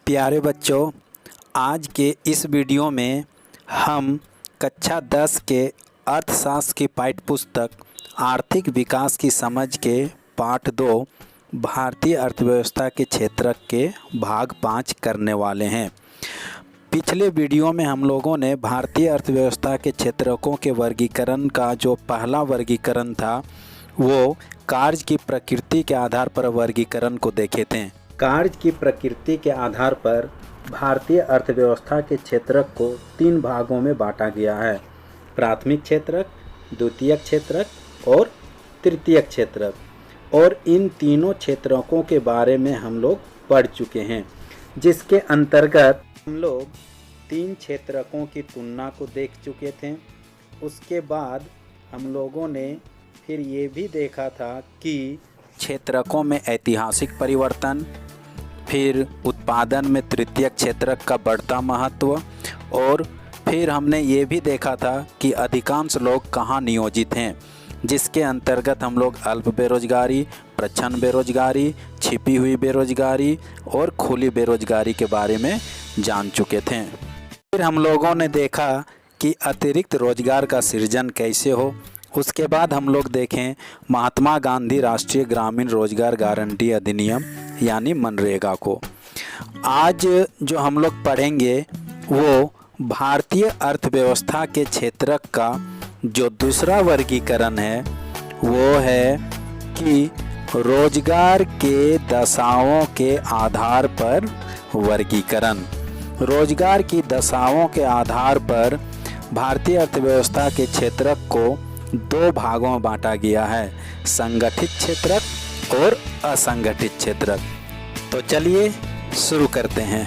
प्यारे बच्चों, आज के इस वीडियो में हम कक्षा 10 के अर्थशास्त्र की पाठ्य पुस्तक आर्थिक विकास की समझ के पाठ 2 भारतीय अर्थव्यवस्था के क्षेत्रक के भाग 5 करने वाले हैं। पिछले वीडियो में हम लोगों ने भारतीय अर्थव्यवस्था के क्षेत्रकों के वर्गीकरण का जो पहला वर्गीकरण था वो कार्य की प्रकृति के आधार पर वर्गीकरण को देखे थे। कार्य की प्रकृति के आधार पर भारतीय अर्थव्यवस्था के क्षेत्रक को 3 भागों में बांटा गया है: प्राथमिक क्षेत्रक, द्वितीयक क्षेत्रक और तृतीयक क्षेत्रक। और इन तीनों क्षेत्रकों के बारे में हम लोग पढ़ चुके हैं, जिसके अंतर्गत हम लोग 3 क्षेत्रकों की तुलना को देख चुके थे। उसके बाद हम लोगों ने फिर ये भी देखा था कि क्षेत्रकों में ऐतिहासिक परिवर्तन, फिर उत्पादन में तृतीयक क्षेत्रक का बढ़ता महत्व, और फिर हमने ये भी देखा था कि अधिकांश लोग कहाँ नियोजित हैं, जिसके अंतर्गत हम लोग अल्प बेरोजगारी, प्रच्छन्न बेरोजगारी, छिपी हुई बेरोजगारी और खुली बेरोजगारी के बारे में जान चुके थे। फिर हम लोगों ने देखा कि अतिरिक्त रोजगार का सृजन कैसे हो। उसके बाद हम लोग देखें महात्मा गांधी राष्ट्रीय ग्रामीण रोजगार गारंटी अधिनियम यानी मनरेगा को। आज जो हम लोग पढ़ेंगे वो भारतीय अर्थव्यवस्था के क्षेत्रक का जो दूसरा वर्गीकरण है वो है कि रोजगार के दशाओं के आधार पर वर्गीकरण। रोजगार की दशाओं के आधार पर भारतीय अर्थव्यवस्था के क्षेत्रक को 2 भागों में बांटा गया है: संगठित क्षेत्रक और असंगठित क्षेत्रक। तो चलिए शुरू करते हैं।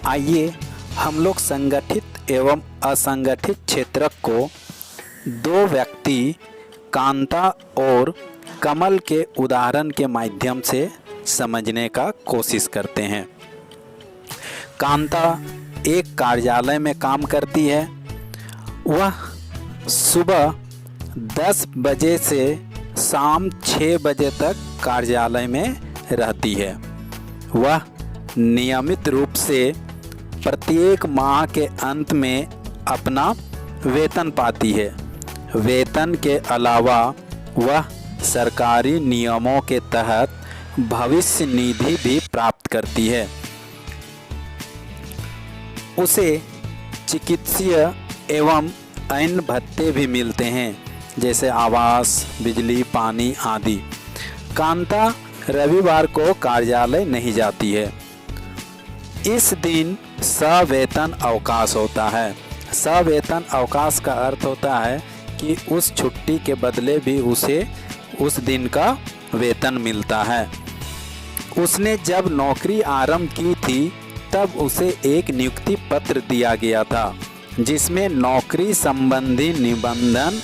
आइए हम लोग संगठित एवं असंगठित क्षेत्रक को 2 व्यक्ति कांता और कमल के उदाहरण के माध्यम से समझने का कोशिश करते हैं। कांता एक कार्यालय में काम करती है। वह सुबह 10 बजे से शाम 6 बजे तक कार्यालय में रहती है। वह नियमित रूप से प्रत्येक माह के अंत में अपना वेतन पाती है। वेतन के अलावा वह सरकारी नियमों के तहत भविष्य निधि भी प्राप्त करती है। उसे चिकित्सीय एवं अन्य भत्ते भी मिलते हैं, जैसे आवास, बिजली, पानी आदि। कांता रविवार को कार्यालय नहीं जाती है। इस दिन सवेतन अवकाश होता है। सवेतन अवकाश का अर्थ होता है कि उस छुट्टी के बदले भी उसे उस दिन का वेतन मिलता है। उसने जब नौकरी आरंभ की थी तब उसे एक नियुक्ति पत्र दिया गया था, जिसमें नौकरी संबंधी निबंधन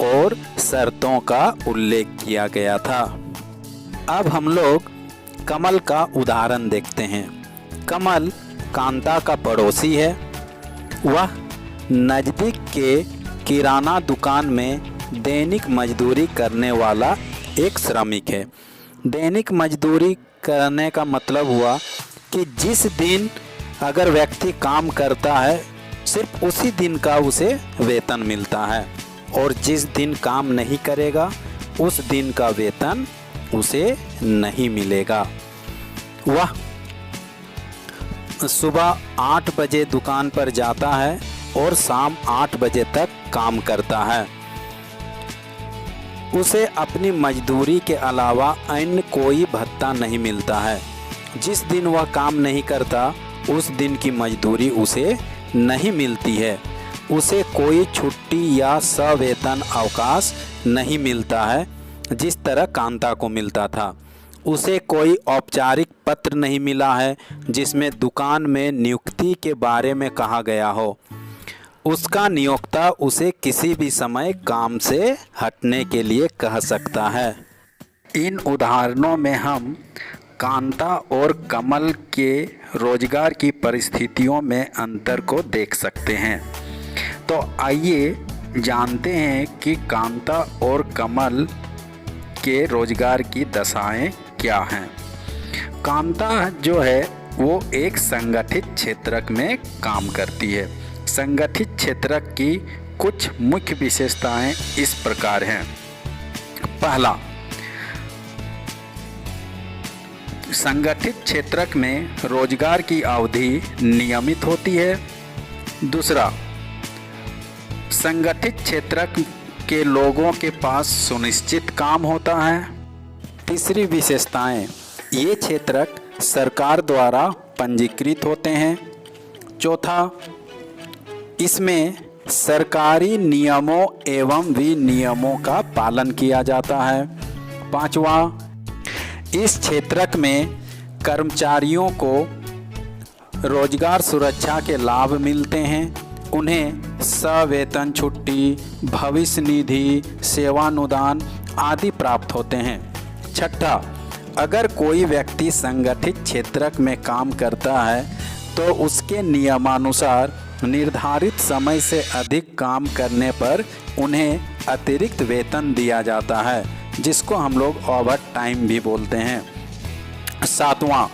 और शर्तों का उल्लेख किया गया था। अब हम लोग कमल का उदाहरण देखते हैं। कमल कांता का पड़ोसी है। वह नज़दीक के किराना दुकान में दैनिक मजदूरी करने वाला एक श्रमिक है। दैनिक मजदूरी करने का मतलब हुआ कि जिस दिन अगर व्यक्ति काम करता है सिर्फ उसी दिन का उसे वेतन मिलता है, और जिस दिन काम नहीं करेगा उस दिन का वेतन उसे नहीं मिलेगा। वह सुबह 8 बजे दुकान पर जाता है और शाम 8 बजे तक काम करता है। उसे अपनी मजदूरी के अलावा अन्य कोई भत्ता नहीं मिलता है। जिस दिन वह काम नहीं करता उस दिन की मजदूरी उसे नहीं मिलती है। उसे कोई छुट्टी या सवेतन अवकाश नहीं मिलता है, जिस तरह कांता को मिलता था। उसे कोई औपचारिक पत्र नहीं मिला है जिसमें दुकान में नियुक्ति के बारे में कहा गया हो। उसका नियोक्ता उसे किसी भी समय काम से हटने के लिए कह सकता है। इन उदाहरणों में हम कांता और कमल के रोजगार की परिस्थितियों में अंतर को देख सकते हैं। तो आइए जानते हैं कि कांता और कमल के रोजगार की दशाएं क्या हैं। कांता जो है वो एक संगठित क्षेत्रक में काम करती है। संगठित क्षेत्रक की कुछ मुख्य विशेषताएं इस प्रकार हैं। पहला, संगठित क्षेत्रक में रोजगार की अवधि नियमित होती है। दूसरा, संगठित क्षेत्रक के लोगों के पास सुनिश्चित काम होता है। तीसरी विशेषताएं, ये क्षेत्रक सरकार द्वारा पंजीकृत होते हैं। चौथा, इसमें सरकारी नियमों एवं विनियमों का पालन किया जाता है। पांचवा, इस क्षेत्रक में कर्मचारियों को रोजगार सुरक्षा के लाभ मिलते हैं। उन्हें सवेतन छुट्टी, भविष्य निधि, सेवानुदान आदि प्राप्त होते हैं। छठा, अगर कोई व्यक्ति संगठित क्षेत्रक में काम करता है तो उसके नियमानुसार निर्धारित समय से अधिक काम करने पर उन्हें अतिरिक्त वेतन दिया जाता है, जिसको हम लोग ओवर टाइम भी बोलते हैं। सातवां,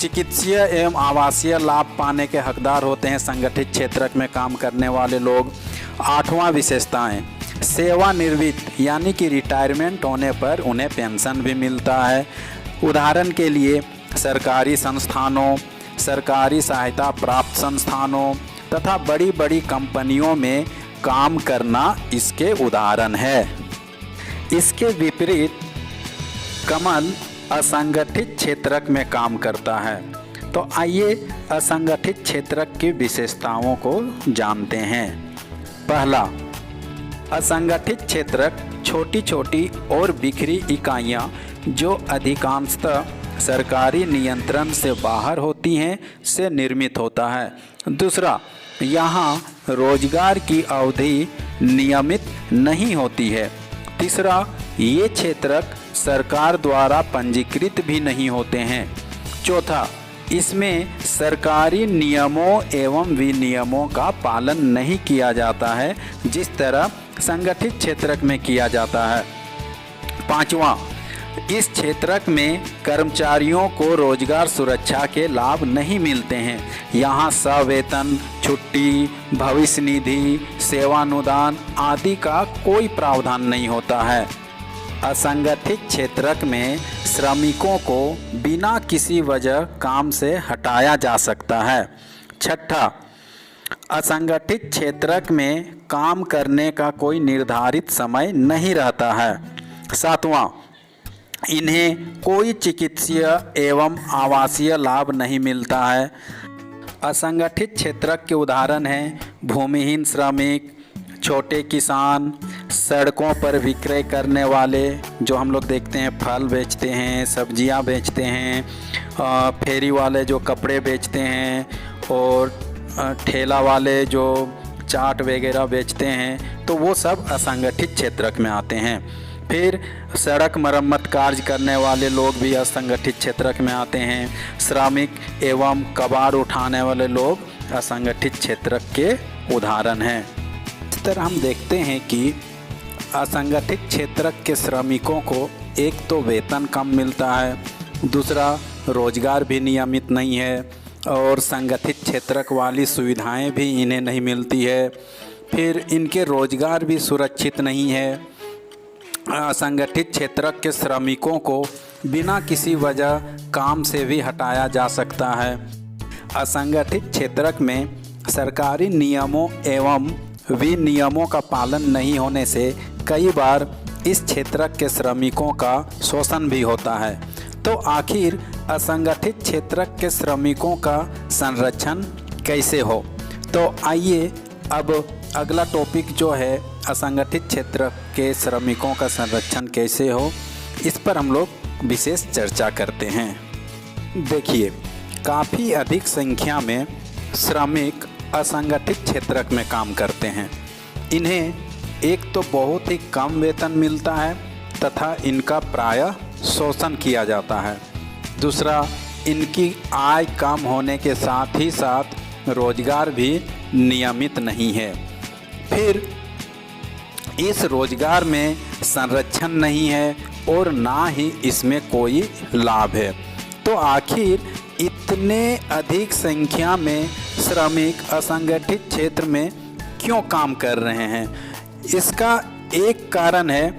चिकित्सीय एवं आवासीय लाभ पाने के हकदार होते हैं संगठित क्षेत्रक में काम करने वाले लोग। आठवां विशेषताएं, सेवानिवृत्त यानी कि रिटायरमेंट होने पर उन्हें पेंशन भी मिलता है। उदाहरण के लिए सरकारी संस्थानों, सरकारी सहायता प्राप्त संस्थानों तथा बड़ी बड़ी कंपनियों में काम करना इसके उदाहरण है। इसके विपरीत कमल असंगठित क्षेत्रक में काम करता है। तो आइए असंगठित क्षेत्रक की विशेषताओं को जानते हैं। पहला, असंगठित क्षेत्रक छोटी छोटी और बिखरी इकाइयां जो अधिकांशतः सरकारी नियंत्रण से बाहर होती हैं से निर्मित होता है। दूसरा, यहाँ रोजगार की अवधि नियमित नहीं होती है। तीसरा, ये क्षेत्रक सरकार द्वारा पंजीकृत भी नहीं होते हैं। चौथा, इसमें सरकारी नियमों एवं विनियमों का पालन नहीं किया जाता है जिस तरह संगठित क्षेत्रक में किया जाता है। पांचवा, इस क्षेत्रक में कर्मचारियों को रोजगार सुरक्षा के लाभ नहीं मिलते हैं। यहाँ सवेतन छुट्टी, भविष्य निधि, सेवानुदान आदि का कोई प्रावधान नहीं होता है। असंगठित क्षेत्रक में श्रमिकों को बिना किसी वजह काम से हटाया जा सकता है। छठा, असंगठित क्षेत्रक में काम करने का कोई निर्धारित समय नहीं रहता है। सातवां, इन्हें कोई चिकित्सीय एवं आवासीय लाभ नहीं मिलता है। असंगठित क्षेत्रक के उदाहरण हैं भूमिहीन श्रमिक, छोटे किसान, सड़कों पर विक्रय करने वाले जो हम लोग देखते हैं फल बेचते हैं, सब्जियां बेचते हैं, फेरी वाले जो कपड़े बेचते हैं और ठेला वाले जो चाट वगैरह बेचते हैं, तो वो सब असंगठित क्षेत्रक में आते हैं। फिर सड़क मरम्मत कार्य करने वाले लोग भी असंगठित क्षेत्रक में आते हैं। श्रमिक एवं कबाड़ उठाने वाले लोग असंगठित क्षेत्रक के उदाहरण हैं। इस तरह हम देखते हैं कि असंगठित क्षेत्रक के श्रमिकों को एक तो वेतन कम मिलता है, दूसरा रोजगार भी नियमित नहीं है और संगठित क्षेत्रक वाली सुविधाएं भी इन्हें नहीं मिलती है। फिर इनके रोजगार भी सुरक्षित नहीं है। असंगठित क्षेत्रक के श्रमिकों को बिना किसी वजह काम से भी हटाया जा सकता है। असंगठित क्षेत्रक में सरकारी नियमों एवं विनियमों का पालन नहीं होने से कई बार इस क्षेत्रक के श्रमिकों का शोषण भी होता है। तो आखिर असंगठित क्षेत्रक के श्रमिकों का संरक्षण कैसे हो? तो आइए अब अगला टॉपिक जो है असंगठित क्षेत्र के श्रमिकों का संरक्षण कैसे हो, इस पर हम लोग विशेष चर्चा करते हैं। देखिए, काफ़ी अधिक संख्या में श्रमिक असंगठित क्षेत्रक में काम करते हैं। इन्हें एक तो बहुत ही कम वेतन मिलता है तथा इनका प्रायः शोषण किया जाता है। दूसरा, इनकी आय कम होने के साथ ही साथ रोजगार भी नियमित नहीं है। फिर इस रोजगार में संरक्षण नहीं है और ना ही इसमें कोई लाभ है। तो आखिर इतने अधिक संख्या में श्रमिक असंगठित क्षेत्र में क्यों काम कर रहे हैं? इसका एक कारण है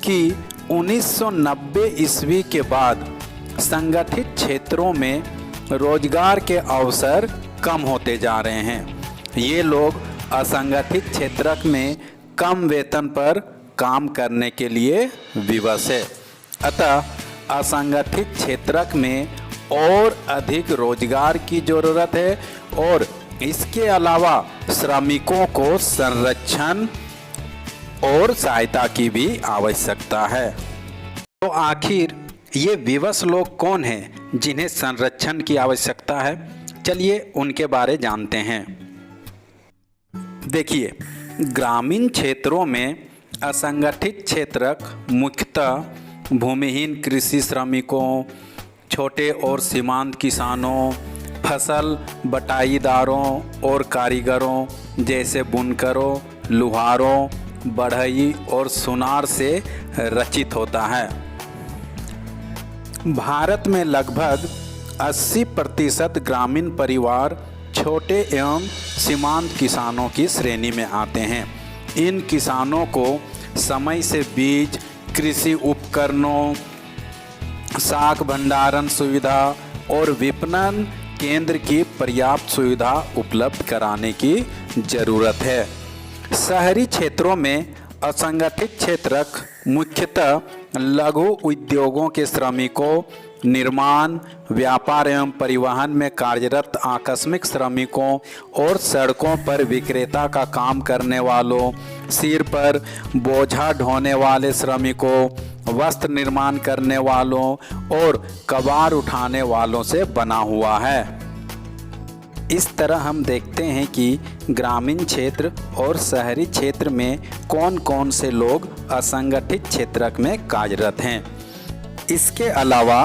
कि 1990 ईस्वी के बाद संगठित क्षेत्रों में रोजगार के अवसर कम होते जा रहे हैं। ये लोग असंगठित क्षेत्र में कम वेतन पर काम करने के लिए विवश है। अतः असंगठित क्षेत्र में और अधिक रोजगार की ज़रूरत है और इसके अलावा श्रमिकों को संरक्षण और सहायता की भी आवश्यकता है। तो आखिर ये विवश लोग कौन हैं जिन्हें संरक्षण की आवश्यकता है? चलिए उनके बारे जानते हैं। देखिए, ग्रामीण क्षेत्रों में असंगठित क्षेत्र मुख्यतः भूमिहीन कृषि श्रमिकों, छोटे और सीमांत किसानों, फसल बटाईदारों और कारीगरों जैसे बुनकरों, लुहारों, बढ़ई और सुनार से रचित होता है। भारत में लगभग 80% ग्रामीण परिवार छोटे एवं सीमांत किसानों की श्रेणी में आते हैं। इन किसानों को समय से बीज, कृषि उपकरणों, साख भंडारण सुविधा और विपणन केंद्र की पर्याप्त सुविधा उपलब्ध कराने की ज़रूरत है। शहरी क्षेत्रों में असंगठित क्षेत्र मुख्यतः लघु उद्योगों के श्रमिकों, निर्माण, व्यापार एवं परिवहन में कार्यरत आकस्मिक श्रमिकों और सड़कों पर विक्रेता का काम करने वालों, सिर पर बोझा ढोने वाले श्रमिकों, वस्त्र निर्माण करने वालों और कबाड़ उठाने वालों से बना हुआ है। इस तरह हम देखते हैं कि ग्रामीण क्षेत्र और शहरी क्षेत्र में कौन कौन से लोग असंगठित क्षेत्र में कार्यरत हैं। इसके अलावा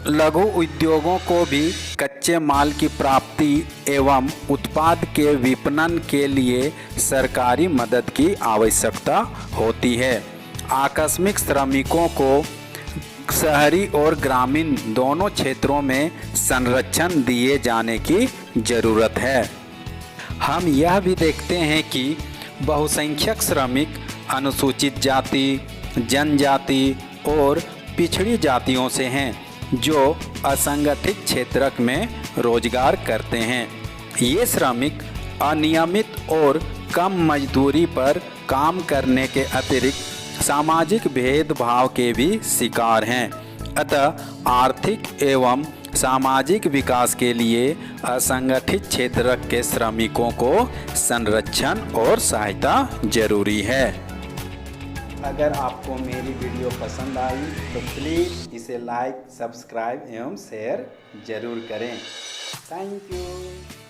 लघु उद्योगों को भी कच्चे माल की प्राप्ति एवं उत्पाद के विपणन के लिए सरकारी मदद की आवश्यकता होती है। आकस्मिक श्रमिकों को शहरी और ग्रामीण दोनों क्षेत्रों में संरक्षण दिए जाने की ज़रूरत है। हम यह भी देखते हैं कि बहुसंख्यक श्रमिक अनुसूचित जाति, जनजाति और पिछड़ी जातियों से हैं जो असंगठित क्षेत्र में रोजगार करते हैं। ये श्रमिक अनियमित और कम मजदूरी पर काम करने के अतिरिक्त सामाजिक भेदभाव के भी शिकार हैं। अतः आर्थिक एवं सामाजिक विकास के लिए असंगठित क्षेत्र के श्रमिकों को संरक्षण और सहायता जरूरी है। अगर आपको मेरी वीडियो पसंद आई तो प्लीज़ इसे लाइक, सब्सक्राइब एवं शेयर ज़रूर करें। Thank you.